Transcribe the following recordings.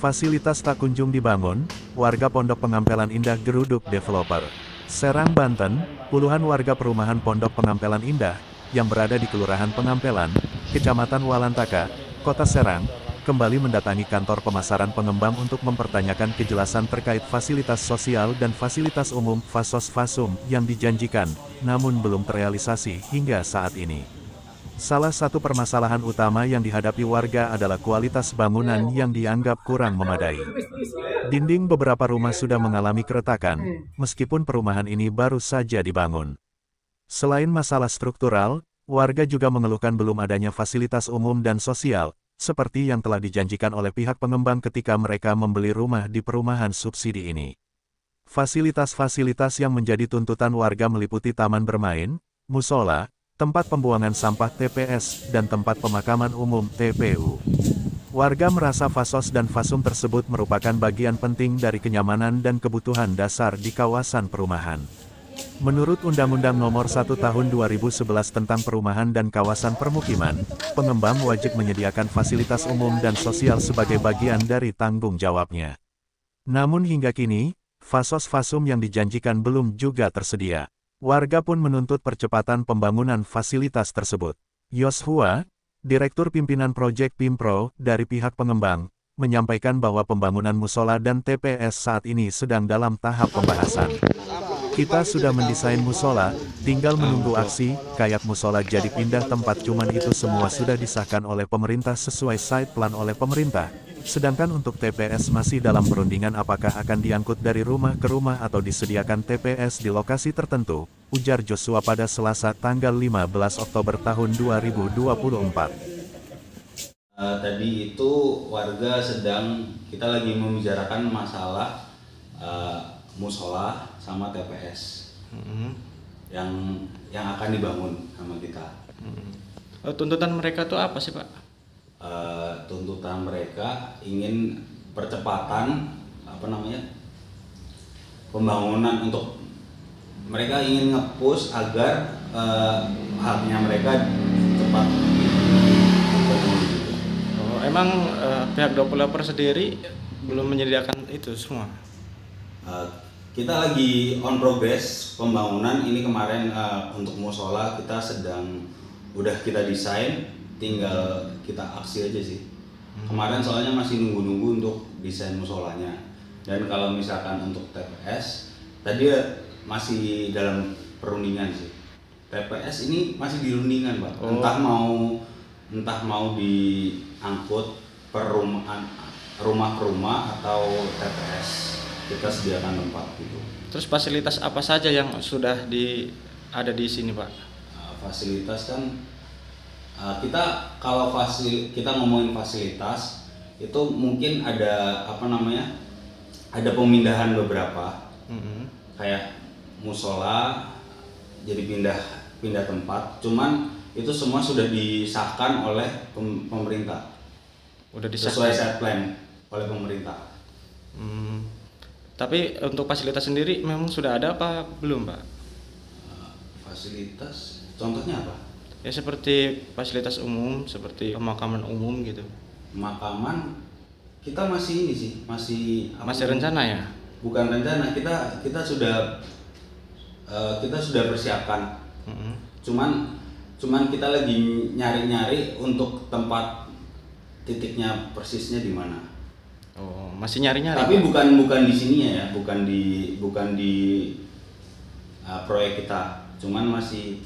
Fasilitas tak kunjung dibangun, warga Pondok Pengampelan Indah geruduk developer. Serang, Banten, puluhan warga perumahan Pondok Pengampelan Indah, yang berada di Kelurahan Pengampelan, Kecamatan Walantaka, Kota Serang, kembali mendatangi kantor pemasaran pengembang untuk mempertanyakan kejelasan terkait fasilitas sosial dan fasilitas umum (Fasos-Fasum) yang dijanjikan, namun belum terrealisasi hingga saat ini. Salah satu permasalahan utama yang dihadapi warga adalah kualitas bangunan yang dianggap kurang memadai. Dinding beberapa rumah sudah mengalami keretakan, meskipun perumahan ini baru saja dibangun. Selain masalah struktural, warga juga mengeluhkan belum adanya fasilitas umum dan sosial, seperti yang telah dijanjikan oleh pihak pengembang ketika mereka membeli rumah di perumahan subsidi ini. Fasilitas-fasilitas yang menjadi tuntutan warga meliputi taman bermain, musola, tempat pembuangan sampah TPS, dan tempat pemakaman umum TPU. Warga merasa Fasos dan Fasum tersebut merupakan bagian penting dari kenyamanan dan kebutuhan dasar di kawasan perumahan. Menurut Undang-Undang Nomor 1 Tahun 2011 tentang Perumahan dan Kawasan Permukiman, pengembang wajib menyediakan fasilitas umum dan sosial sebagai bagian dari tanggung jawabnya. Namun hingga kini, Fasos-Fasum yang dijanjikan belum juga tersedia. Warga pun menuntut percepatan pembangunan fasilitas tersebut. Yoshua, Direktur Pimpinan Proyek Pimpro dari pihak pengembang, menyampaikan bahwa pembangunan musola dan TPS saat ini sedang dalam tahap pembahasan. Kita sudah mendesain musola, tinggal menunggu aksi, kayak musola jadi pindah tempat, cuman itu semua sudah disahkan oleh pemerintah sesuai site plan oleh pemerintah. Sedangkan untuk TPS masih dalam perundingan apakah akan diangkut dari rumah ke rumah atau disediakan TPS di lokasi tertentu, ujar Joshua pada Selasa tanggal 15 Oktober tahun 2024. Tadi itu warga kita lagi membicarakan masalah musola sama TPS yang akan dibangun sama kita. Tuntutan mereka tuh apa sih, Pak? Tuntutan mereka ingin percepatan pembangunan, untuk mereka ingin nge-push agar haknya mereka cepat. Emang pihak developer sendiri belum menyediakan itu semua? Kita lagi on progress pembangunan ini. Kemarin untuk musola kita udah kita desain, tinggal kita aksi aja sih. Kemarin soalnya masih nunggu untuk desain musolanya. Dan kalau misalkan untuk TPS tadi masih dalam perundingan sih. TPS ini masih di rundingan, Pak. Entah mau diangkut per rumah ke rumah atau TPS kita sediakan tempat gitu. Terus fasilitas apa saja yang sudah ada di sini, Pak? Fasilitas kan kita ngomongin fasilitas itu mungkin ada ada pemindahan beberapa, kayak musola jadi pindah tempat, cuman itu semua sudah disahkan oleh pemerintah. Udah disahkan sesuai set plan oleh pemerintah. Tapi untuk fasilitas sendiri memang sudah ada apa belum, Pak? Fasilitas contohnya apa? Ya seperti fasilitas umum, seperti pemakaman umum gitu. Pemakaman kita masih masih rencana ya? Bukan rencana, kita sudah persiapkan. Cuman kita lagi nyari untuk tempat titiknya persisnya di mana. Oh, masih nyari-nyari. Tapi bukan di sininya ya, bukan di proyek kita. Cuman masih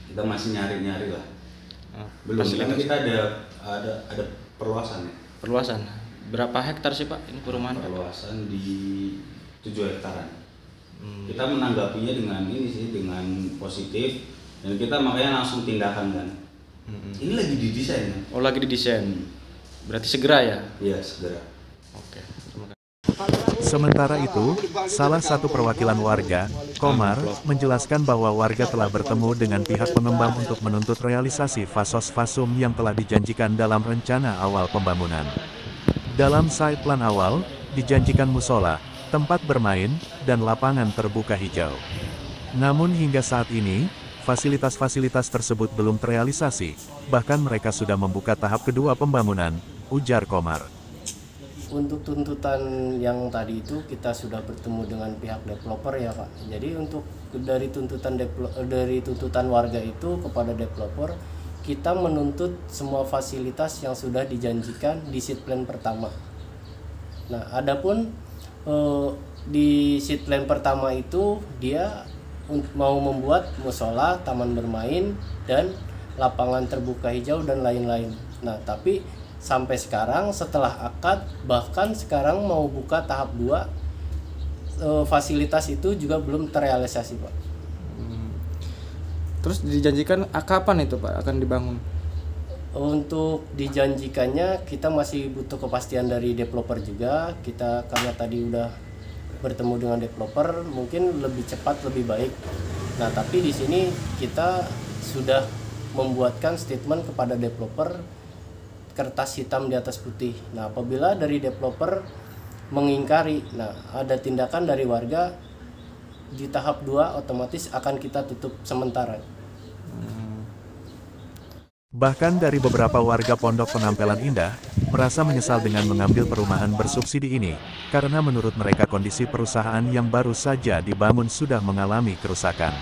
kita masih nyari lah. Belum, kan kita ada perluasan ya. Perluasan berapa hektar sih, Pak, ini perumahan? Perluasan di 7 hektaran. Kita menanggapinya dengan positif, dan kita makanya langsung tindakan kan. Ini lagi didesain kan? Oh, lagi didesain. Berarti segera ya? Iya, segera. Oke. Sementara itu, salah satu perwakilan warga, Komar, menjelaskan bahwa warga telah bertemu dengan pihak pengembang untuk menuntut realisasi Fasos-Fasum yang telah dijanjikan dalam rencana awal pembangunan. Dalam site plan awal, dijanjikan musola, tempat bermain, dan lapangan terbuka hijau. Namun hingga saat ini, fasilitas-fasilitas tersebut belum terrealisasi, bahkan mereka sudah membuka tahap kedua pembangunan, ujar Komar. Untuk tuntutan yang tadi itu kita sudah bertemu dengan pihak developer ya Pak. Jadi untuk dari tuntutan warga itu kepada developer, kita menuntut semua fasilitas yang sudah dijanjikan di seat plan pertama. Nah, adapun di seat plan pertama itu dia mau membuat musola, taman bermain, dan lapangan terbuka hijau dan lain-lain. Nah, tapi sampai sekarang setelah akad, bahkan sekarang mau buka tahap 2, fasilitas itu juga belum terrealisasi Pak. Terus dijanjikan kapan itu Pak akan dibangun? Untuk dijanjikannya kita masih butuh kepastian dari developer juga. Kita karena tadi udah bertemu dengan developer, mungkin lebih cepat lebih baik. Nah, tapi di sini kita sudah membuatkan statement kepada developer, kertas hitam di atas putih. Nah, apabila dari developer mengingkari, nah ada tindakan dari warga, di tahap 2 otomatis akan kita tutup sementara. Bahkan dari beberapa warga Pondok Pengampelan Indah, merasa menyesal dengan mengambil perumahan bersubsidi ini, karena menurut mereka kondisi perusahaan yang baru saja dibangun sudah mengalami kerusakan.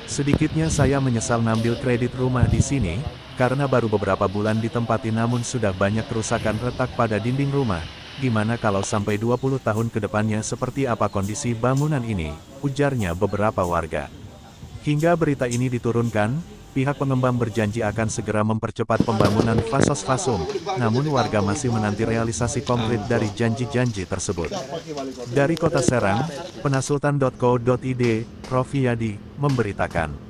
Sedikitnya saya menyesal ngambil kredit rumah di sini, karena baru beberapa bulan ditempati namun sudah banyak kerusakan retak pada dinding rumah. Gimana kalau sampai 20 tahun ke depannya seperti apa kondisi bangunan ini, ujarnya beberapa warga. Hingga berita ini diturunkan, pihak pengembang berjanji akan segera mempercepat pembangunan fasos-fasum, namun warga masih menanti realisasi konkret dari janji-janji tersebut. Dari Kota Serang, penasultan.co.id, Prof Yadi, memberitakan.